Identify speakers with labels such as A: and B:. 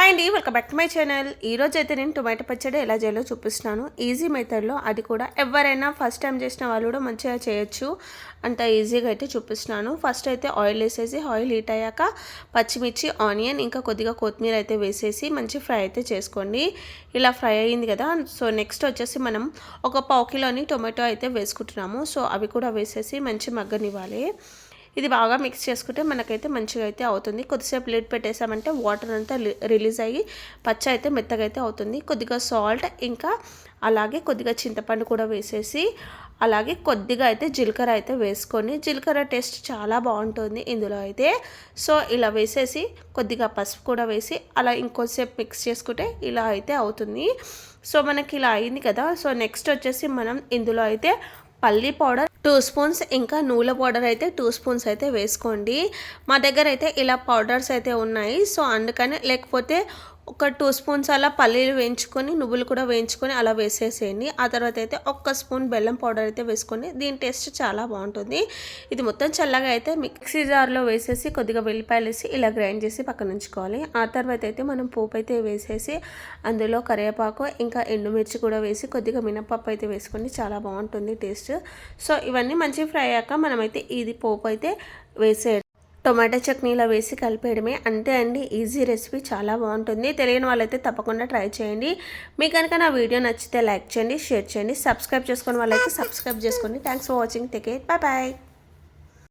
A: Hi అండి, welcome back to my channel. ఈరోజు అయితే నేను టొమాటో పచ్చడి ఎలా చేయాలో చూపిస్తున్నాను. ఈజీ మెథడ్లో, అది కూడా ఎవరైనా ఫస్ట్ టైం చేసిన వాళ్ళు కూడా మంచిగా చేయొచ్చు. అంత ఈజీగా అయితే చూపిస్తున్నాను. ఫస్ట్ అయితే ఆయిల్ వేసేసి, ఆయిల్ హీట్ అయ్యాక పచ్చిమిర్చి, ఆనియన్ ఇంకా కొద్దిగా కొత్తిమీర అయితే వేసేసి మంచి ఫ్రై అయితే చేసుకోండి. ఇలా ఫ్రై అయ్యింది కదా. సో నెక్స్ట్ వచ్చేసి మనం ఒక పావు కిలోని టొమాటో అయితే వేసుకుంటున్నాము. సో అవి కూడా వేసేసి మంచి మగ్గనివ్వాలి. ఇది బాగా మిక్స్ చేసుకుంటే మనకైతే మంచిగా అయితే అవుతుంది. కొద్దిసేపు లిడ్ పెట్టేసామంటే వాటర్ అంతా రిలీజ్ అయ్యి పచ్చ అయితే మెత్తగా అయితే అవుతుంది. కొద్దిగా సాల్ట్ ఇంకా అలాగే కొద్దిగా చింతపండు కూడా వేసేసి, అలాగే కొద్దిగా అయితే జీలకర్ర అయితే వేసుకొని, జీలకర్ర టేస్ట్ చాలా బాగుంటుంది ఇందులో అయితే. సో ఇలా వేసేసి కొద్దిగా పసుపు కూడా వేసి అలా ఇంకొంచెంసేపు మిక్స్ చేసుకుంటే ఇలా అయితే అవుతుంది. సో మనకి ఇలా అయింది కదా. సో నెక్స్ట్ వచ్చేసి మనం ఇందులో అయితే పల్లీ పౌడర్ 2 స్పూన్స్ ఇంకా నూనె పౌడర్ అయితే 2 స్పూన్స్ అయితే వేసుకోండి. మా దగ్గర అయితే ఇలా పౌడర్స్ అయితే ఉన్నాయి. సో అందుకని, లేకపోతే ఒక 2 స్పూన్స్ అలా పల్లీలు వేయించుకొని, నువ్వులు కూడా వేయించుకొని అలా వేసేసేయండి. ఆ తర్వాత అయితే 1 స్పూన్ బెల్లం పౌడర్ అయితే వేసుకొని, దీని టేస్ట్ చాలా బాగుంటుంది. ఇది మొత్తం చల్లగా అయితే మిక్సీ జార్లో వేసేసి కొద్దిగా వెల్లిపాయలు వేసి ఇలా గ్రైండ్ చేసి పక్కన ఉంచుకోవాలి. ఆ తర్వాత అయితే మనం పోపు అయితే వేసేసి అందులో కరివేపాకు ఇంకా ఎండుమిర్చి కూడా వేసి కొద్దిగా మినపప్పు అయితే వేసుకొని చాలా బాగుంటుంది టేస్ట్. సో ఇవన్నీ మంచి ఫ్రై అయ్యాక మనమైతే ఇది పోపు అయితే వేసేయడం, టొమాటో చట్నీలో వేసి కలిపేయడమే. అంతే అండి, ఈజీ రెసిపీ, చాలా బాగుంటుంది. తెలియని వాళ్ళైతే తప్పకుండా ట్రై చేయండి. మీకు కనుక నా వీడియో నచ్చితే లైక్ చేయండి, షేర్ చేయండి, సబ్స్క్రైబ్ చేసుకుని వాళ్ళైతే సబ్స్క్రైబ్ చేసుకోండి. Thanks for watching. Take care, bye bye.